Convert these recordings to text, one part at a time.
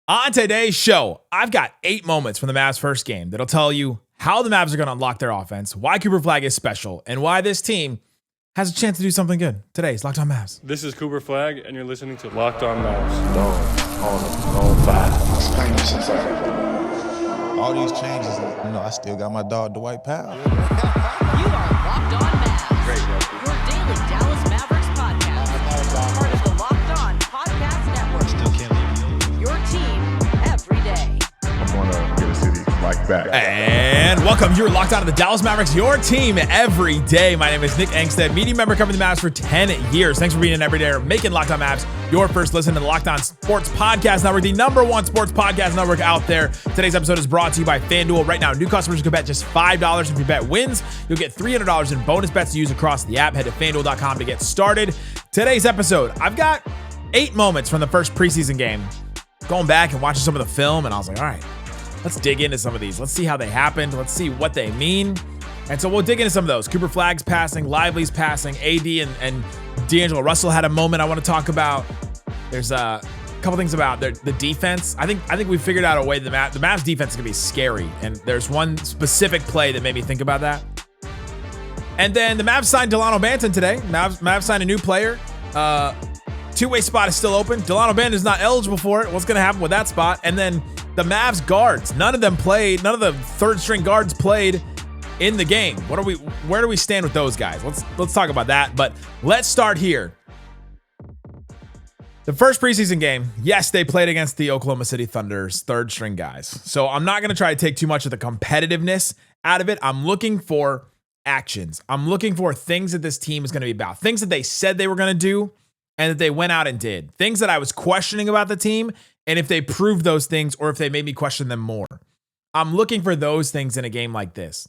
On today's show, I've got 8 moments from the Mavs' first game that'll tell you how the Mavs are going to unlock their offense, why Cooper Flagg is special, and why this team has a chance to do something good. Today's Locked On Mavs. This is Cooper Flagg, and you're listening to Locked On Mavs. On 5. All these changes, I still got my dog Dwight Powell. You are Locked On Mavs, your daily Dallas Mavericks podcast. Part of the Locked On Podcast Network. Still can't leave. Your team every day. I'm going to get a city like that. And welcome. You're locked on to the Dallas Mavericks, your team every day. My name is Nick Angstadt, media member covering the Mavs for 10 years. Thanks for being an everyday, making Locked On Mavs your first listen to the Locked On Sports Podcast Network, the #1 sports podcast network out there. Today's episode is brought to you by FanDuel. Right now, new customers can bet just $5. If your bet wins, you'll get $300 in bonus bets to use across the app. Head to FanDuel.com to get started. Today's episode, I've got 8 moments from the first preseason game. Going back and watching some of the film, and I was like, all right, let's dig into some of these. Let's see how they happened. Let's see what they mean. And so we'll dig into some of those. Cooper Flagg's passing, Lively's passing, AD and D'Angelo Russell had a moment I want to talk about. There's a couple things about the defense. I think we figured out a way the Mavs defense is going to be scary. And there's one specific play that made me think about that. And then the Mavs signed Delano Banton today. Mavs signed a new player. Two-way spot is still open. Delano Banton is not eligible for it. What's going to happen with that spot? And then the Mavs guards, none of the third string guards played in the game. Where do we stand with those guys? Let's talk about that. But let's start here. The first preseason game, yes, they played against the Oklahoma City Thunder's third string guys. So I'm not going to try to take too much of the competitiveness out of it. I'm looking for actions. I'm looking for things that this team is going to be about. Things that they said they were going to do and that they went out and did. Things that I was questioning about the team, and if they proved those things or if they made me question them more. I'm looking for those things in a game like this.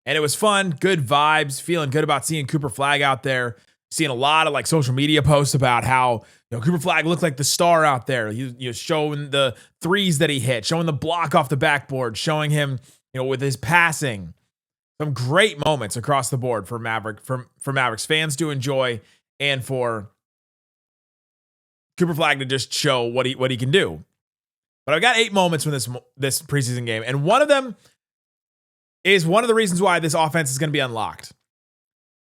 And it was fun, good vibes, feeling good about seeing Cooper Flagg out there, seeing a lot of social media posts about how Cooper Flagg looked like the star out there. You showing the threes that he hit, showing the block off the backboard, showing him with his passing. Some great moments across the board for Mavericks fans to enjoy, and for Cooper Flagg to just show what he can do. But I've got 8 moments from this preseason game, and one of them is one of the reasons why this offense is going to be unlocked.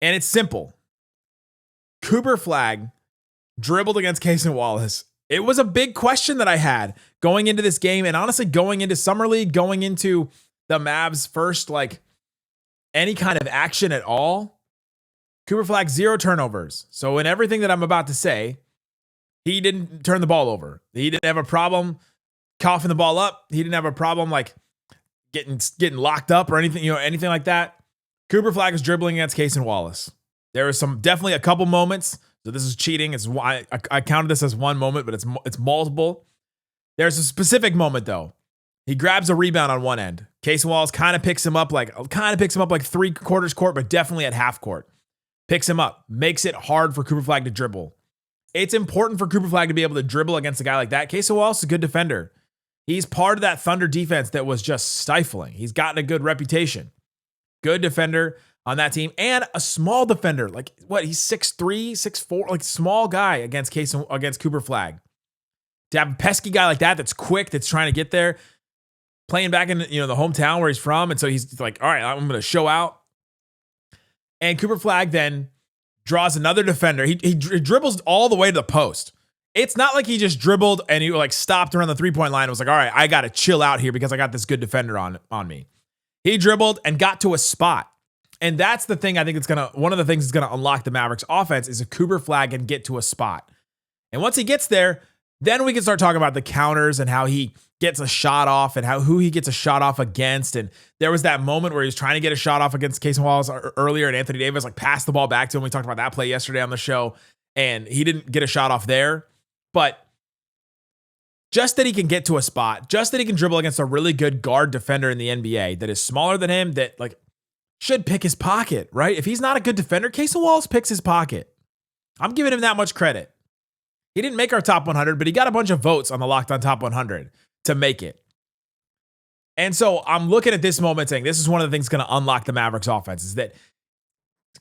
And it's simple. Cooper Flagg dribbled against Cason Wallace. It was a big question that I had going into this game, and honestly going into Summer League, going into the Mavs' first any kind of action at all. Cooper Flagg, 0 turnovers. So in everything that I'm about to say, he didn't turn the ball over. He didn't have a problem coughing the ball up. He didn't have a problem getting locked up or anything, anything like that. Cooper Flagg is dribbling against Cason Wallace. There was definitely a couple moments. So this is cheating. It's why I counted this as one moment, but it's multiple. There's a specific moment though. He grabs a rebound on one end. Cason Wallace kind of picks him up like 3/4 court, but definitely at half court. Picks him up, makes it hard for Cooper Flagg to dribble. It's important for Cooper Flagg to be able to dribble against a guy like that. Cason Wallace is a good defender. He's part of that Thunder defense that was just stifling. He's gotten a good reputation. Good defender on that team, and a small defender. He's 6'3", 6'4", small guy against Cooper Flagg. To have a pesky guy like that's quick, that's trying to get there, playing back in the hometown where he's from, and so he's like, all right, I'm going to show out. And Cooper Flagg then draws another defender. He dribbles all the way to the post. It's not like he just dribbled and he stopped around the 3-point line and was like, all right, I got to chill out here because I got this good defender on me. He dribbled and got to a spot. And that's the thing I think one of the things that's going to unlock the Mavericks offense is a Cooper Flagg can get to a spot. And once he gets there, then we can start talking about the counters and how he gets a shot off and who he gets a shot off against. And there was that moment where he was trying to get a shot off against Cason Wallace earlier, and Anthony Davis passed the ball back to him. We talked about that play yesterday on the show, and he didn't get a shot off there. But just that he can get to a spot, just that he can dribble against a really good guard defender in the NBA that is smaller than him, that should pick his pocket, right? If he's not a good defender, Cason Wallace picks his pocket. I'm giving him that much credit. He didn't make our top 100, but he got a bunch of votes on the Locked On Top 100 to make it. And so I'm looking at this moment saying this is one of the things going to unlock the Mavericks offense, is that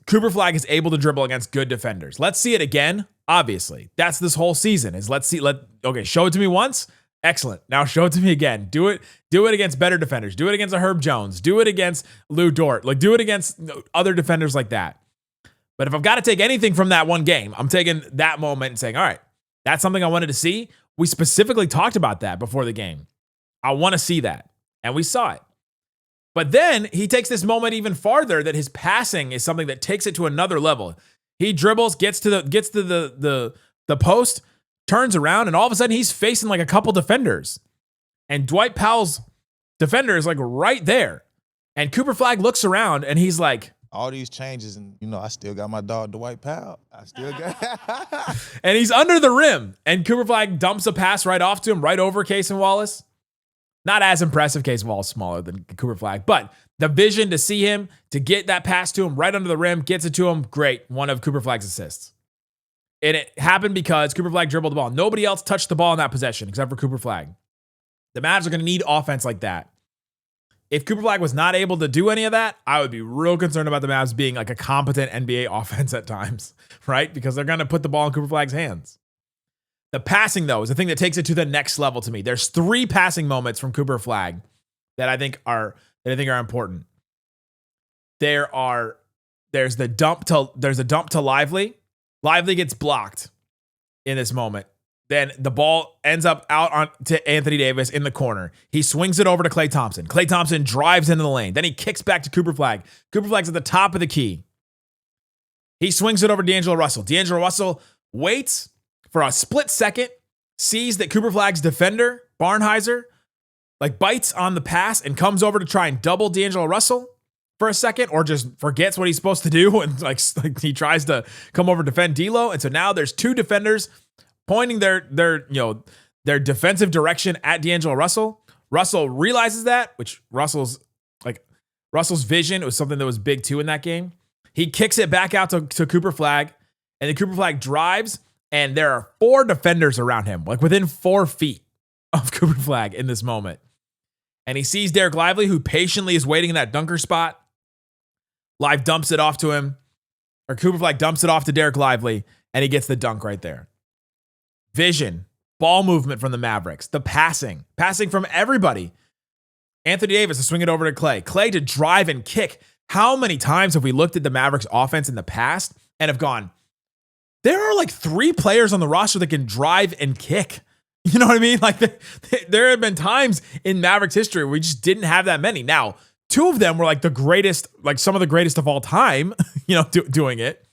Cooper Flagg is able to dribble against good defenders. Let's see it again. Obviously, that's this whole season is show it to me once. Excellent. Now show it to me again. Do it against better defenders. Do it against a Herb Jones. Do it against Lou Dort. Like, do it against other defenders like that. But if I've got to take anything from that one game, I'm taking that moment and saying, all right, that's something I wanted to see. We specifically talked about that before the game. I want to see that. And we saw it. But then he takes this moment even farther, that his passing is something that takes it to another level. He dribbles, gets to the post, turns around, and all of a sudden he's facing like a couple defenders. And Dwight Powell's defender is like right there. And Cooper Flagg looks around and he's like, all these changes, and I still got my dog Dwight Powell. I still got. And he's under the rim, and Cooper Flagg dumps a pass right off to him, right over Casey Wallace. Not as impressive. Casey Wallace smaller than Cooper Flagg, but the vision to see him, to get that pass to him right under the rim, gets it to him. Great, one of Cooper Flagg's assists. And it happened because Cooper Flagg dribbled the ball. Nobody else touched the ball in that possession except for Cooper Flagg. The Mavs are going to need offense like that. If Cooper Flagg was not able to do any of that, I would be real concerned about the Mavs being like a competent NBA offense at times, right? Because they're going to put the ball in Cooper Flagg's hands. The passing, though, is the thing that takes it to the next level to me. There's 3 passing moments from Cooper Flagg that I think are important. There's a dump to Lively. Lively gets blocked in this moment. Then the ball ends up out on to Anthony Davis in the corner. He swings it over to Klay Thompson. Klay Thompson drives into the lane. Then he kicks back to Cooper Flagg. Cooper Flagg's at the top of the key. He swings it over to D'Angelo Russell. D'Angelo Russell waits for a split second, sees that Cooper Flagg's defender, Barnhizer, like bites on the pass and comes over to try and double D'Angelo Russell for a second, or just forgets what he's supposed to do and like he tries to come over and defend D'Lo. And so now there's 2 defenders pointing their defensive direction at D'Angelo Russell. Russell realizes that, which Russell's vision was something that was big too in that game. He kicks it back out to Cooper Flagg, and then Cooper Flagg drives, and there are 4 defenders around him, like within 4 feet of Cooper Flagg in this moment. And he sees Dereck Lively, who patiently is waiting in that dunker spot. Live dumps it off to him, or Cooper Flagg dumps it off to Dereck Lively, and he gets the dunk right there. Vision, ball movement from the Mavericks, the passing from everybody. Anthony Davis to swing it over to Klay. Klay to drive and kick. How many times have we looked at the Mavericks offense in the past and have gone, there are like 3 players on the roster that can drive and kick. You know what I mean? Like there have been times in Mavericks history where we just didn't have that many. Now, 2 of them were like the greatest, like some of the greatest of all time, doing it.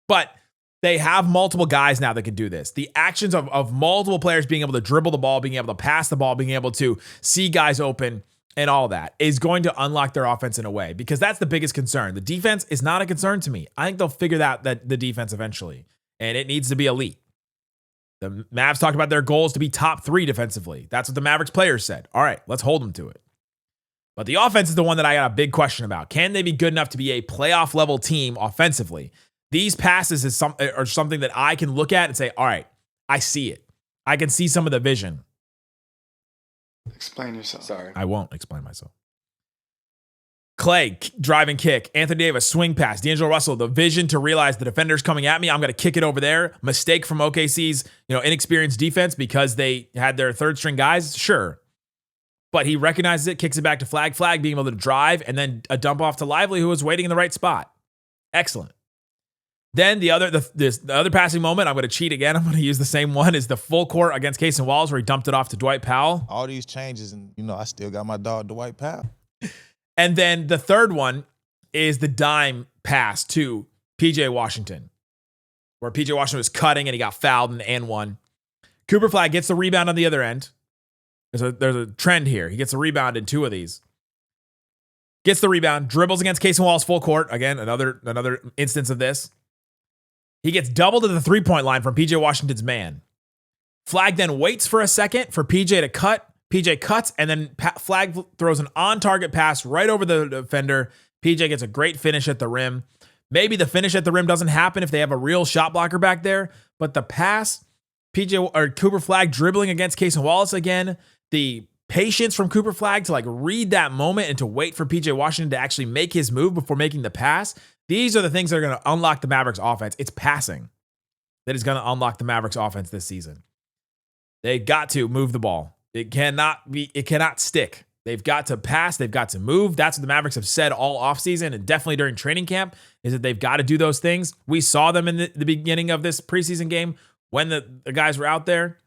But they have multiple guys now that can do this. The actions of multiple players being able to dribble the ball, being able to pass the ball, being able to see guys open and all that is going to unlock their offense in a way, because that's the biggest concern. The defense is not a concern to me. I think they'll figure out that the defense eventually, and it needs to be elite. The Mavs talked about their goals to be top 3 defensively. That's what the Mavericks players said. All right, let's hold them to it. But the offense is the one that I got a big question about. Can they be good enough to be a playoff level team offensively? These passes are something that I can look at and say, all right, I see it. I can see some of the vision. Explain yourself. Sorry. I won't explain myself. Klay, driving kick. Anthony Davis, swing pass. D'Angelo Russell, the vision to realize the defender's coming at me. I'm going to kick it over there. Mistake from OKC's inexperienced defense because they had their 3rd string guys. Sure. But he recognizes it, kicks it back to Flagg. Flagg being able to drive, and then a dump off to Lively, who was waiting in the right spot. Excellent. Then the other passing moment, I'm going to cheat again. I'm going to use the same one, is the full court against Casey Wallace where he dumped it off to Dwight Powell. All these changes, and I still got my dog Dwight Powell. And then the third one is the dime pass to PJ Washington, where PJ Washington was cutting and he got fouled in and 1. Cooper Flagg gets the rebound on the other end. There's a trend here. He gets a rebound in 2 of these. Gets the rebound, dribbles against Casey Wallace full court. Again, another instance of this. He gets doubled to the 3-point line from PJ Washington's man. Flagg then waits for a second for PJ to cut. PJ cuts, and then Flagg throws an on-target pass right over the defender. PJ gets a great finish at the rim. Maybe the finish at the rim doesn't happen if they have a real shot blocker back there, but the pass, Cooper Flagg dribbling against Casey Wallace again, the patience from Cooper Flagg to read that moment and to wait for PJ Washington to actually make his move before making the pass. These are the things that are going to unlock the Mavericks offense. It's passing that is going to unlock the Mavericks offense this season. They got to move the ball. It cannot stick. They've got to pass. They've got to move. That's what the Mavericks have said all offseason and definitely during training camp is that they've got to do those things. We saw them in the beginning of this preseason game when the guys were out there,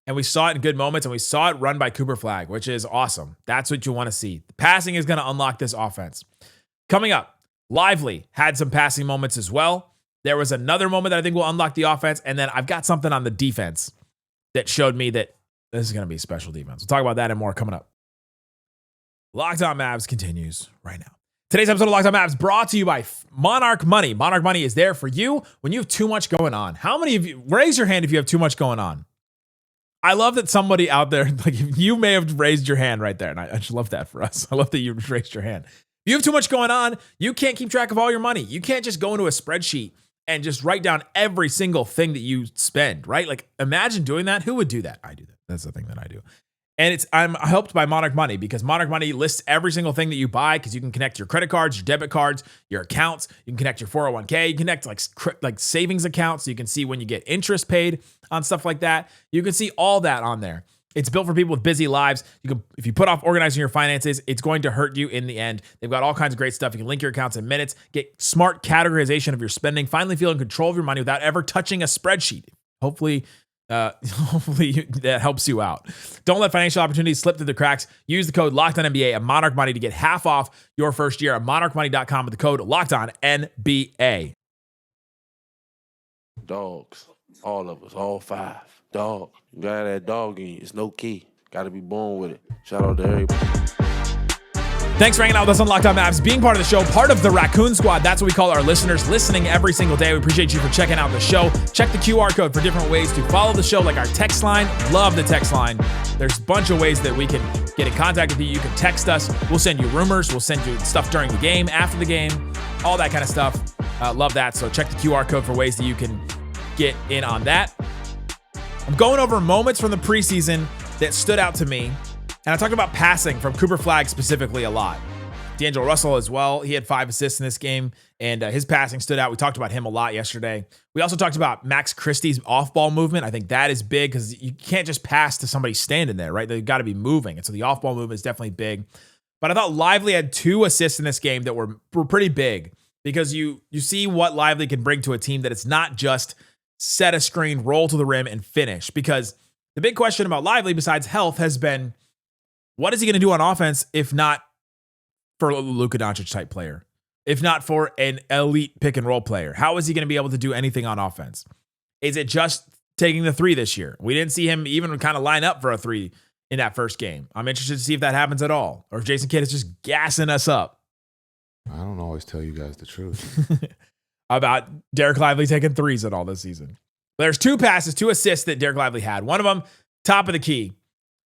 and we saw it in good moments, and we saw it run by Cooper Flagg, which is awesome. That's what you want to see. The passing is going to unlock this offense. Coming up, Lively had some passing moments as well. There was another moment that I think will unlock the offense, and then I've got something on the defense that showed me that this is going to be special defense. We'll talk about that and more coming up. Locked On Mavs continues right now. Today's episode of Locked On Mavs brought to you by Monarch Money. Monarch Money is there for you when you have too much going on. How many of you, raise your hand if you have too much going on. I love that somebody out there, like you may have raised your hand right there. And I just love that for us. I love that you raised your hand. If you have too much going on, you can't keep track of all your money. You can't just go into a spreadsheet and just write down every single thing that you spend, right? Like imagine doing that. Who would do that? I do that. That's the thing that I do. And I'm helped by Monarch Money because Monarch Money lists every single thing that you buy because you can connect your credit cards, your debit cards, your accounts. You can connect your 401k. You can connect like savings accounts so you can see when you get interest paid on stuff like that. You can see all that on there. It's built for people with busy lives. If you put off organizing your finances, it's going to hurt you in the end. They've got all kinds of great stuff. You can link your accounts in minutes, get smart categorization of your spending, finally feel in control of your money without ever touching a spreadsheet. Hopefully that helps you out. Don't let financial opportunities slip through the cracks. Use the code LOCKEDONNBA at Monarch Money to get half off your first year at monarchmoney.com with the code LOCKEDONNBA. Dogs. All of us. All 5. Dog. You got that dog in you. It's no key. Got to be born with it. Shout out to everybody. Thanks for hanging out with us on Locked On Mavs, being part of the show, part of the Raccoon Squad. That's what we call our listeners, listening every single day. We appreciate you for checking out the show. Check the QR code for different ways to follow the show, like our text line. Love the text line. There's a bunch of ways that we can get in contact with you. You can text us. We'll send you rumors. We'll send you stuff during the game, after the game, all that kind of stuff. Love that. So check the QR code for ways that you can get in on that. I'm going over moments from the preseason that stood out to me. And I talked about passing from Cooper Flagg specifically a lot. D'Angelo Russell as well. He had 5 assists in this game, and his passing stood out. We talked about him a lot yesterday. We also talked about Max Christie's off-ball movement. I think that is big because you can't just pass to somebody standing there, right? They've got to be moving. And so the off-ball movement is definitely big. But I thought Lively had 2 assists in this game that were pretty big because you see what Lively can bring to a team, that it's not just set a screen, roll to the rim, and finish. Because the big question about Lively, besides health, has been, what is he going to do on offense if not for a Luka Doncic type player? If not for an elite pick and roll player? How is he going to be able to do anything on offense? Is it just taking the 3 this year? We didn't see him even kind of line up for a 3 in that first game. I'm interested to see if that happens at all, or if Jason Kidd is just gassing us up. I don't always tell you guys the truth. About Dereck Lively taking 3s at all this season. There's 2 passes, 2 assists that Dereck Lively had. One of them, top of the key.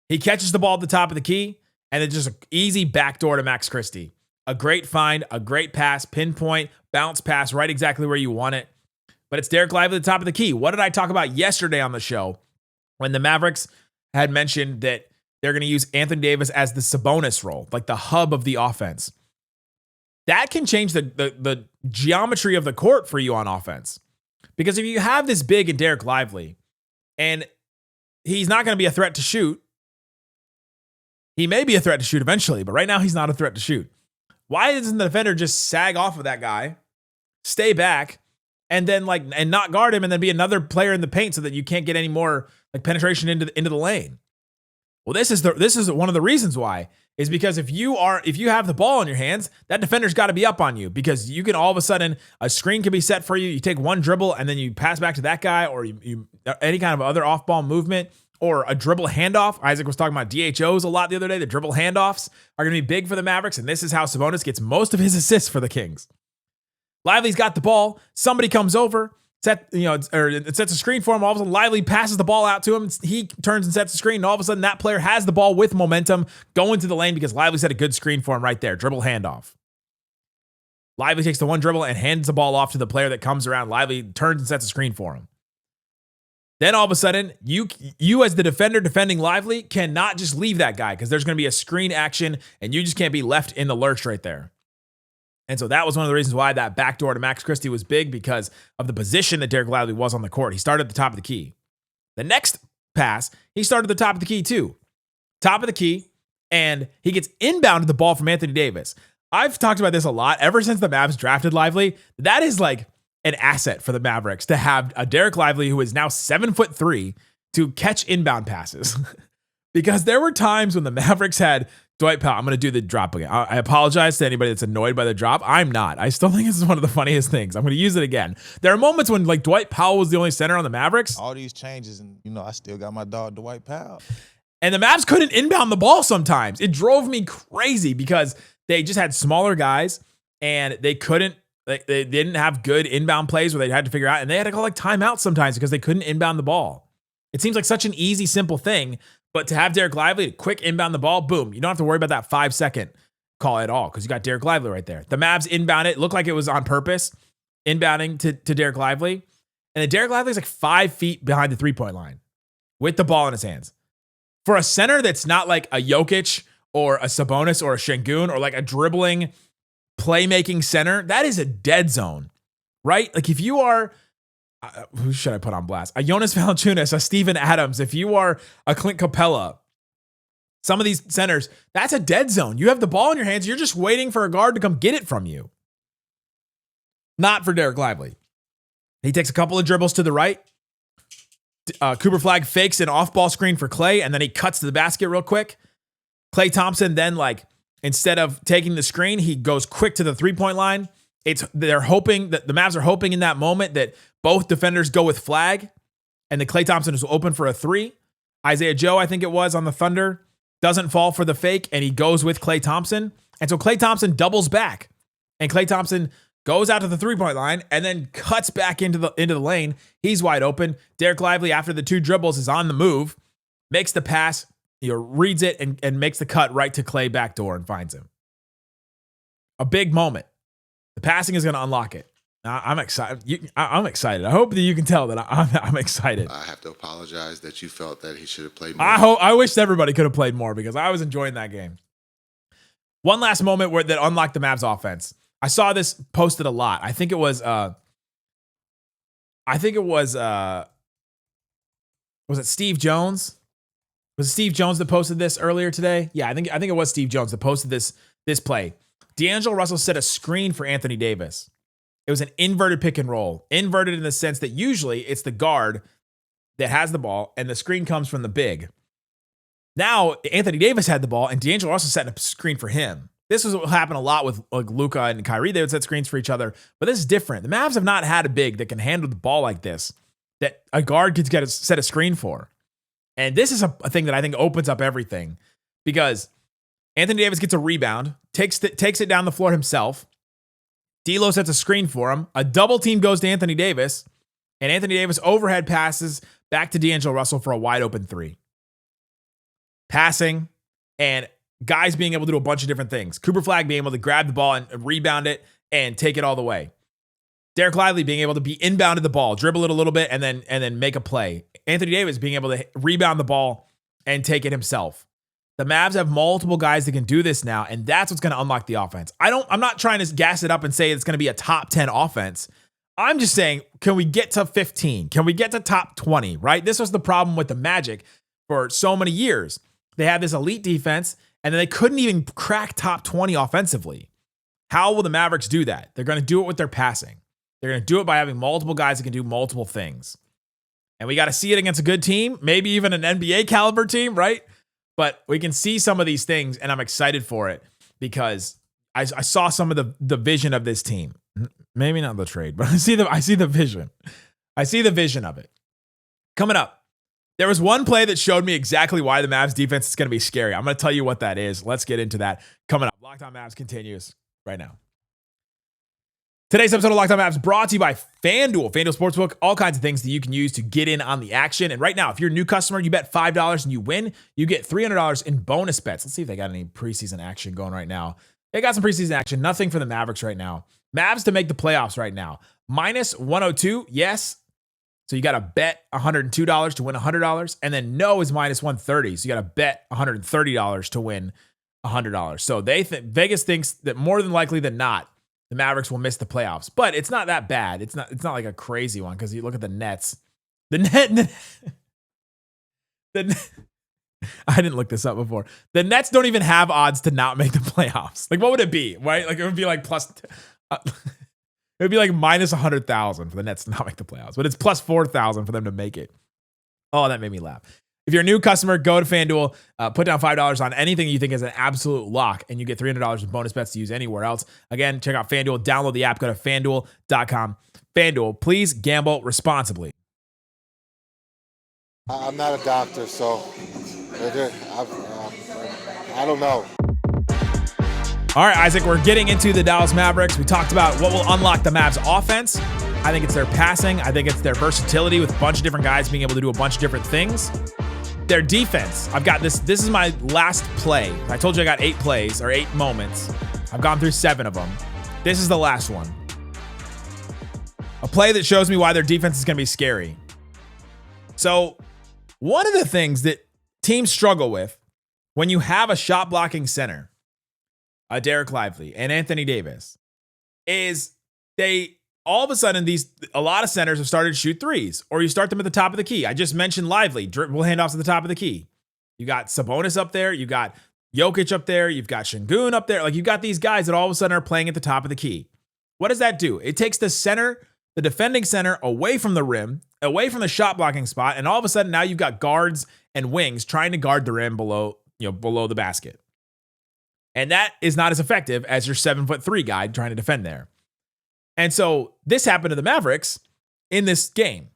He catches the ball at the top of the key, and it's just an easy backdoor to Max Christie. A great find, a great pass, pinpoint, bounce pass, right exactly where you want it. But it's Dereck Lively at the top of the key. What did I talk about yesterday on the show when the Mavericks had mentioned that they're going to use Anthony Davis as the Sabonis role, like the hub of the offense? That can change the geometry of the court for you on offense. Because if you have this big in Dereck Lively, and he's not going to be a threat to shoot, he may be a threat to shoot eventually, but right now he's not a threat to shoot. Why doesn't the defender just sag off of that guy, stay back, and then and not guard him, and then be another player in the paint so that you can't get any more penetration into the lane? Well, this is one of the reasons why, is because if you have the ball in your hands, that defender's got to be up on you, because you can all of a sudden, a screen can be set for you. You take one dribble and then you pass back to that guy, or you any kind of other off ball movement, or a dribble handoff. Isaac was talking about DHOs a lot the other day. The dribble handoffs are going to be big for the Mavericks, and this is how Sabonis gets most of his assists for the Kings. Lively's got the ball. Somebody comes over, it sets a screen for him. All of a sudden, Lively passes the ball out to him. He turns and sets the screen, and all of a sudden, that player has the ball with momentum going to the lane because Lively set a good screen for him right there. Dribble handoff. Lively takes the one dribble and hands the ball off to the player that comes around. Lively turns and sets a screen for him. Then all of a sudden, you as the defender defending Lively cannot just leave that guy, because there's going to be a screen action and you just can't be left in the lurch right there. And so that was one of the reasons why that backdoor to Max Christie was big, because of the position that Dereck Lively was on the court. He started at the top of the key. The next pass, he started at the top of the key too. Top of the key, and he gets inbounded the ball from Anthony Davis. I've talked about this a lot ever since the Mavs drafted Lively. That is like an asset for the Mavericks to have a Dereck Lively who is now 7'3" to catch inbound passes. Because there were times when the Mavericks had Dwight Powell. I'm going to do the drop again. I apologize to anybody that's annoyed by the drop. I'm not. I still think this is one of the funniest things. I'm going to use it again. There are moments when like Dwight Powell was the only center on the Mavericks. All these changes, and I still got my dog Dwight Powell. And the Mavs couldn't inbound the ball sometimes. It drove me crazy because they just had smaller guys and they couldn't, they didn't have good inbound plays where they had to figure out, and they had to call like timeouts sometimes because they couldn't inbound the ball. It seems like such an easy, simple thing, but to have Dereck Lively quick inbound the ball, boom, you don't have to worry about that 5-second call at all because you got Dereck Lively right there. The Mavs inbound it, looked like it was on purpose, inbounding to Dereck Lively. And then Dereck Lively is like 5 feet behind the three-point line with the ball in his hands. For a center that's not like a Jokic or a Sabonis or a Şengün or like a dribbling, playmaking center, that is a dead zone, right? Like if you are, who should I put on blast? A Jonas Valanciunas, a Steven Adams, if you are a Clint Capella, some of these centers, that's a dead zone. You have the ball in your hands. You're just waiting for a guard to come get it from you. Not for Dereck Lively. He takes a couple of dribbles to the right. Cooper Flagg fakes an off-ball screen for Klay, and then he cuts to the basket real quick. Klay Thompson then, like, instead of taking the screen, he goes quick to the three-point line. They're hoping that the Mavs are hoping in that moment that both defenders go with Flagg, and that Klay Thompson is open for a three. Isaiah Joe, I think it was, on the Thunder, doesn't fall for the fake, and he goes with Klay Thompson. And so Klay Thompson doubles back, and Klay Thompson goes out to the three-point line and then cuts back into the lane. He's wide open. Dereck Lively, after the two dribbles, is on the move, makes the pass, reads it, and makes the cut right to Klay backdoor and finds him. A big moment. The passing is going to unlock it. I'm excited. I'm excited. I hope that you can tell that I'm excited. I have to apologize that you felt that he should have played more. I wish everybody could have played more because I was enjoying that game. One last moment that unlocked the Mavs offense. I saw this posted a lot. I think it was was it Steve Jones? Was it Steve Jones that posted this earlier today? Yeah, I think it was Steve Jones that posted this play. D'Angelo Russell set a screen for Anthony Davis. It was an inverted pick and roll. Inverted in the sense that usually it's the guard that has the ball and the screen comes from the big. Now, Anthony Davis had the ball and D'Angelo Russell set a screen for him. This was what happened a lot with like Luka and Kyrie. They would set screens for each other, but this is different. The Mavs have not had a big that can handle the ball like this, that a guard could set a screen for. And this is a thing that I think opens up everything because Anthony Davis gets a rebound, takes it down the floor himself. D'Lo sets a screen for him. A double team goes to Anthony Davis, and Anthony Davis overhead passes back to D'Angelo Russell for a wide open three. Passing and guys being able to do a bunch of different things. Cooper Flagg being able to grab the ball and rebound it and take it all the way. Dereck Lively being able to be inbounded the ball, dribble it a little bit, and then make a play. Anthony Davis being able to rebound the ball and take it himself. The Mavs have multiple guys that can do this now, and that's what's going to unlock the offense. I'm not trying to gas it up and say it's going to be a top 10 offense. I'm just saying, can we get to 15? Can we get to top 20, right? This was the problem with the Magic for so many years. They had this elite defense, and then they couldn't even crack top 20 offensively. How will the Mavericks do that? They're going to do it with their passing. They're going to do it by having multiple guys that can do multiple things. And we got to see it against a good team, maybe even an NBA caliber team, right? But we can see some of these things, and I'm excited for it because I saw some of the vision of this team. Maybe not the trade, but I see the vision. I see the vision of it. Coming up, there was one play that showed me exactly why the Mavs defense is going to be scary. I'm going to tell you what that is. Let's get into that. Coming up, Locked On Mavs continues right now. Today's episode of Locked On Mavs brought to you by FanDuel. FanDuel Sportsbook, all kinds of things that you can use to get in on the action. And right now, if you're a new customer, you bet $5 and you win, you get $300 in bonus bets. Let's see if they got any preseason action going right now. They got some preseason action. Nothing for the Mavericks right now. Mavs to make the playoffs right now. Minus 102, yes. So you got to bet $102 to win $100. And then no is minus 130. So you got to bet $130 to win $100. So Vegas thinks that more than likely than not, the Mavericks will miss the playoffs, but it's not that bad. It's not like a crazy one because you look at the Nets. The I didn't look this up before. The Nets don't even have odds to not make the playoffs. Like, what would it be? Right? Like, it would be like it would be like minus 100,000 for the Nets to not make the playoffs, but it's plus 4,000 for them to make it. Oh, that made me laugh. If you're a new customer, go to FanDuel, put down $5 on anything you think is an absolute lock, and you get $300 in bonus bets to use anywhere else. Again, check out FanDuel, download the app, go to FanDuel.com. FanDuel, please gamble responsibly. I'm not a doctor, so I don't know. All right, Isaac, we're getting into the Dallas Mavericks. We talked about what will unlock the Mavs offense. I think it's their passing. I think it's their versatility with a bunch of different guys being able to do a bunch of different things. Their defense. I've got this. This is my last play. I told you I got 8 plays or 8 moments. I've gone through 7 of them. This is the last one. A play that shows me why their defense is going to be scary. So, one of the things that teams struggle with when you have a shot blocking center, Dereck Lively and Anthony Davis, is they all of a sudden a lot of centers have started to shoot threes, or you start them at the top of the key. I just mentioned Lively, dribble handoffs at the top of the key. You got Sabonis up there, you got Jokic up there, you've got Şengün up there. Like, you got these guys that all of a sudden are playing at the top of the key. What does that do? It takes the center, the defending center, away from the rim, away from the shot blocking spot, and all of a sudden now you've got guards and wings trying to guard the rim below the basket. And that is not as effective as your 7'3" guy trying to defend there. And so this happened to the Mavericks in this game.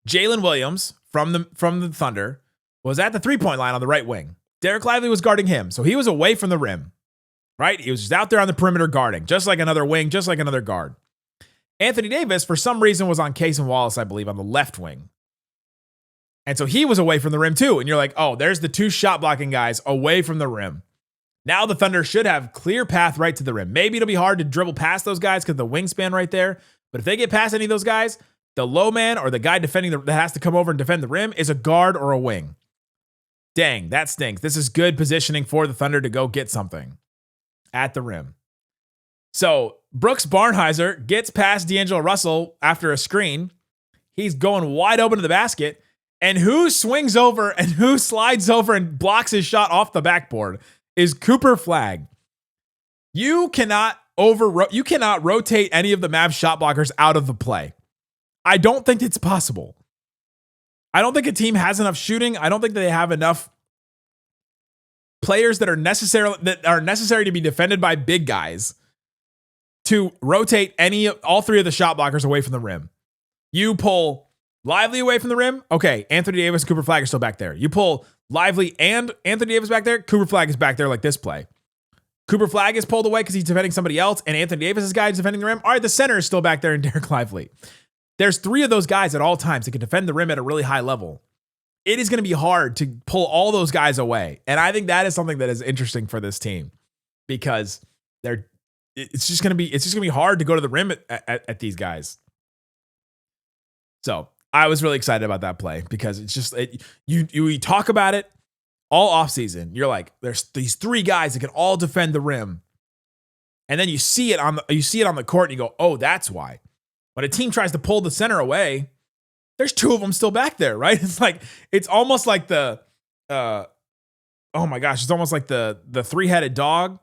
Jalen Williams from the Thunder was at the 3-point line on the right wing. Dereck Lively was guarding him, so he was away from the rim, right? He was just out there on the perimeter guarding, just like another wing, just like another guard. Anthony Davis, for some reason, was on Case and Wallace, I believe, on the left wing. And so he was away from the rim too. And you're like, oh, there's the 2 shot blocking guys away from the rim. Now the Thunder should have clear path right to the rim. Maybe it'll be hard to dribble past those guys because the wingspan right there. But if they get past any of those guys, the low man or the guy defending that has to come over and defend the rim is a guard or a wing. Dang, that stinks. This is good positioning for the Thunder to go get something at the rim. So Brooks Barnhizer gets past D'Angelo Russell after a screen. He's going wide open to the basket. And who swings over and who slides over and blocks his shot off the backboard is Cooper Flagg. You cannot rotate any of the Mavs shot blockers out of the play. I don't think it's possible. I don't think a team has enough shooting. I don't think they have enough players that are necessary to be defended by big guys to rotate all 3 of the shot blockers away from the rim. You pull Lively away from the rim. Okay, Anthony Davis, Cooper Flagg are still back there. You pull Lively and Anthony Davis back there. Cooper Flagg is back there like this play. Cooper Flagg is pulled away because he's defending somebody else, and Anthony Davis' guy is defending the rim. All right, the center is still back there in Dereck Lively. There's 3 of those guys at all times that can defend the rim at a really high level. It is going to be hard to pull all those guys away, and I think that is something that is interesting for this team because it's just going to be hard to go to the rim at these guys. So I was really excited about that play because it's just you talk about it all offseason. You're like, there's these 3 guys that can all defend the rim, and then you see it on the court and you go, oh, that's why. When a team tries to pull the center away, there's 2 of them still back there, right? It's almost like the oh my gosh, it's almost like the 3-headed dog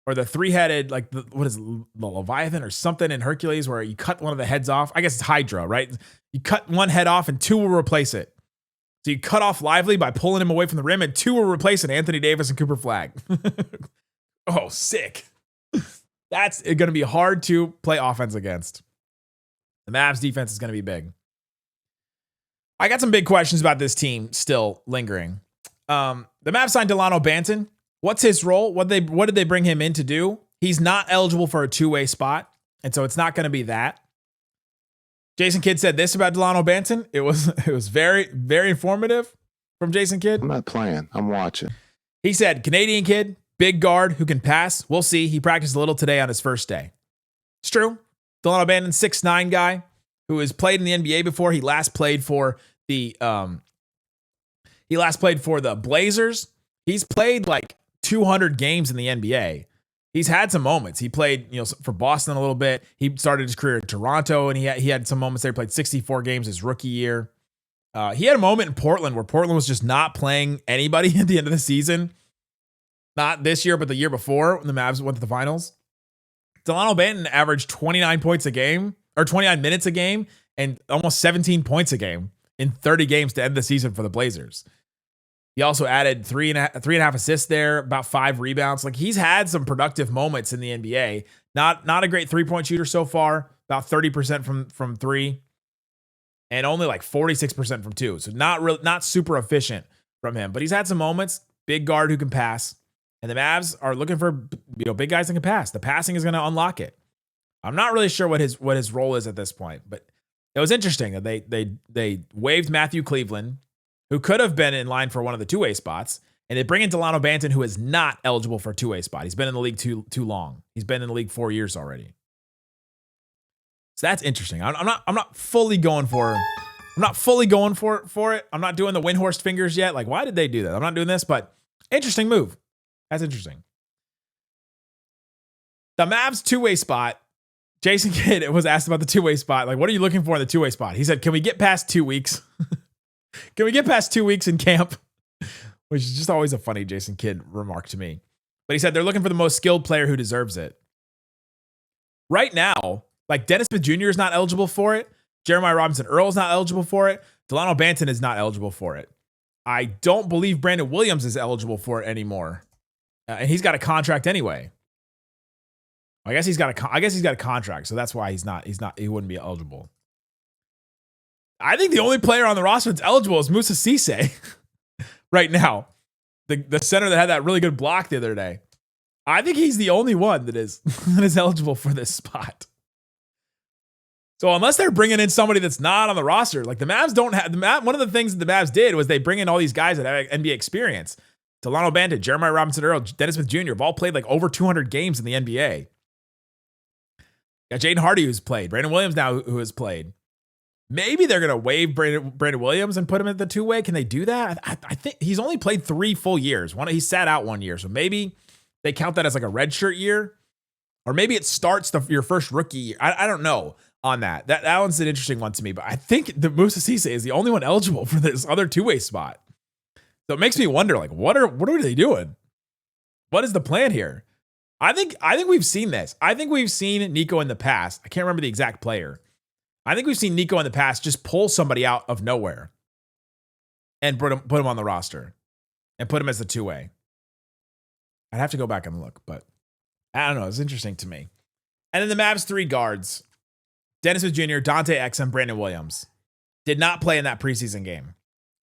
or the 3-headed, like what is it, the Leviathan or something in Hercules where you cut one of the heads off. I guess it's Hydra, right? You cut one head off and 2 will replace it. So you cut off Lively by pulling him away from the rim, and 2 will replace it, Anthony Davis and Cooper Flagg. Oh, sick. That's going to be hard to play offense against. The Mavs defense is going to be big. I got some big questions about this team still lingering. The Mavs signed Delano Banton. What's his role? What did they bring him in to do? He's not eligible for a 2-way spot, and so it's not going to be that. Jason Kidd said this about Delano Banton. It was very, very informative from Jason Kidd. I'm not playing. I'm watching. He said, Canadian kid, big guard who can pass. We'll see. He practiced a little today on his first day. It's true. Delano Banton, 6'9" guy who has played in the NBA before. He last played for the Blazers. He's played like 200 games in the NBA. He's had some moments. He played, for Boston a little bit. He started his career in Toronto, and he had some moments there. He played 64 games his rookie year. He had a moment in Portland where Portland was just not playing anybody at the end of the season. Not this year, but the year before when the Mavs went to the finals. Delano Banton averaged 29 points a game, or 29 minutes a game, and almost 17 points a game in 30 games to end the season for the Blazers. He also added three and a half assists there, about 5 rebounds. Like, he's had some productive moments in the NBA. Not a great 3-point shooter so far, about 30% from 3, and only like 46% from 2. So not super efficient from him, but he's had some moments. Big guard who can pass. And the Mavs are looking for, big guys that can pass. The passing is going to unlock it. I'm not really sure what his role is at this point, but it was interesting that they waived Matthew Cleveland, who could have been in line for one of the two-way spots, and they bring in Delano Banton, who is not eligible for a two-way spot. He's been in the league too long. He's been in the league 4 years already. So that's interesting. I'm not fully going for it. I'm not doing the Windhorst fingers yet. Like, why did they do that? I'm not doing this, but interesting move. That's interesting. The Mavs two-way spot. Jason Kidd was asked about the two-way spot. Like, what are you looking for in the two-way spot? He said, can we get past 2 weeks? Can we get past 2 weeks in camp? Which is just always a funny Jason Kidd remark to me. But he said they're looking for the most skilled player who deserves it. Right now, like, Dennis Smith Jr. is not eligible for it. Jeremiah Robinson Earl is not eligible for it. Delano Banton is not eligible for it. I don't believe Brandon Williams is eligible for it anymore. And he's got a contract anyway. I guess he's got a contract, so that's why he wouldn't be eligible. I think the only player on the roster that's eligible is Moussa Cisse right now. The center that had that really good block the other day. I think he's the only one that is eligible for this spot. So unless they're bringing in somebody that's not on the roster, like the Mavs don't have one of the things that the Mavs did was they bring in all these guys that have NBA experience. Delano Banton, Jeremiah Robinson Earl, Dennis Smith Jr. have all played like over 200 games in the NBA. Got Jaden Hardy who's played. Brandon Williams now who has played. Maybe they're going to waive Brandon Williams and put him at the two-way. Can they do that? I think he's only played 3 full years. He sat out 1 year. So maybe they count that as like a redshirt year. Or maybe it starts your first rookie year. I don't know on that. That one's an interesting one to me. But I think the Moussa Cisse is the only one eligible for this other two-way spot. So it makes me wonder, like, what are they doing? What is the plan here? I think we've seen this. I think we've seen Nico in the past. I can't remember the exact player. I think we've seen Nico in the past just pull somebody out of nowhere and put him on the roster and put him as the two-way. I'd have to go back and look, but I don't know. It's interesting to me. And then the Mavs 3 guards, Dennis Smith Jr., Dante Exum, Brandon Williams, did not play in that preseason game.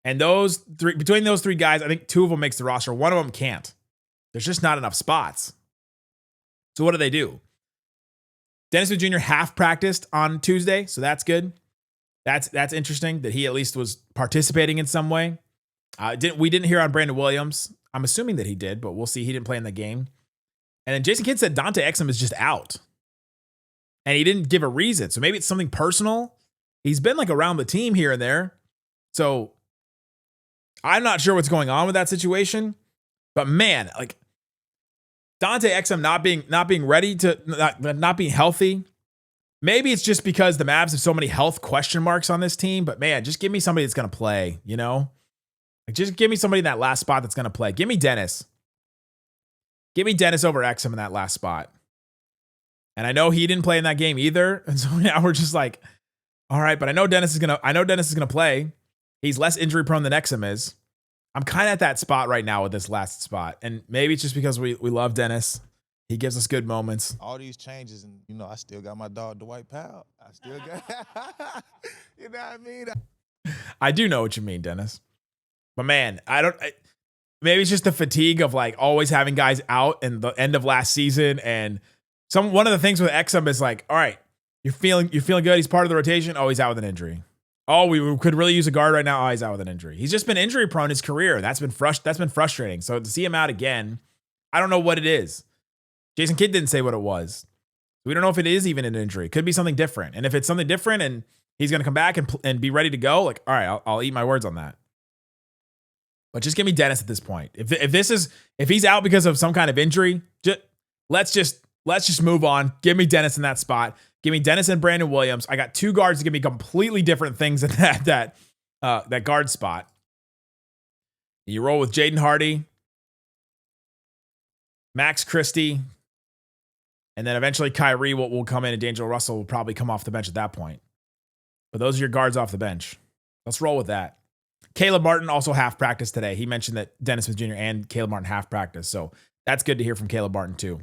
And between those 3 guys, I think 2 of them makes the roster. 1 of them can't. There's just not enough spots. So what do? Dennis Smith Jr. half practiced on Tuesday, so that's good. That's interesting that he at least was participating in some way. We didn't hear on Brandon Williams. I'm assuming that he did, but we'll see. He didn't play in the game. And then Jason Kidd said Dante Exum is just out. And he didn't give a reason. So maybe it's something personal. He's been like around the team here and there. So I'm not sure what's going on with that situation. But man, like Dante Exum not being ready to not being healthy. Maybe it's just because the Mavs have so many health question marks on this team. But man, just give me somebody that's going to play, you know? Like, just give me somebody in that last spot that's going to play. Give me Dennis. Give me Dennis over Exum in that last spot. And I know he didn't play in that game either. And so now we're just like, all right, but I know Dennis is gonna play. He's less injury prone than Exum is. I'm kind of at that spot right now with this last spot. And maybe it's just because we love Dennis. He gives us good moments. All these changes, and I still got my dog Dwight Powell. I still got you know what I mean? I do know what you mean, Dennis. But man, maybe it's just the fatigue of like always having guys out in the end of last season. And one of the things with Exum is like, all right, you're feeling good. He's part of the rotation. Oh, he's out with an injury. Oh, we could really use a guard right now. Oh, he's out with an injury. He's just been injury prone his career. That's been frustrating. So to see him out again, I don't know what it is. Jason Kidd didn't say what it was. We don't know if it is even an injury. It could be something different. And if it's something different and he's going to come back and be ready to go, like, all right, I'll eat my words on that. But just give me Dennis at this point. If he's out because of some kind of injury, let's just move on. Give me Dennis in that spot. Give me Dennis and Brandon Williams. I got 2 guards to give me completely different things than that that guard spot. You roll with Jaden Hardy, Max Christie, and then eventually Kyrie will come in, and D'Angelo Russell will probably come off the bench at that point. But those are your guards off the bench. Let's roll with that. Caleb Martin also half practice today. He mentioned that Dennis Smith Jr. and Caleb Martin half practice. So that's good to hear from Caleb Martin too.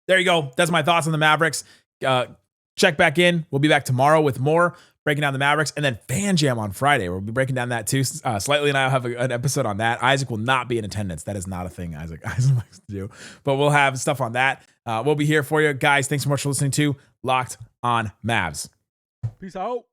There you go. That's my thoughts on the Mavericks. Check back in. We'll be back tomorrow with more breaking down the Mavericks, and then Fan Jam on Friday. We'll be breaking down that too. Slightly and I will have an episode on that. Isaac will not be in attendance. That is not a thing Isaac likes to do. But we'll have stuff on that. We'll be here for you. Guys, thanks so much for listening to Locked on Mavs. Peace out.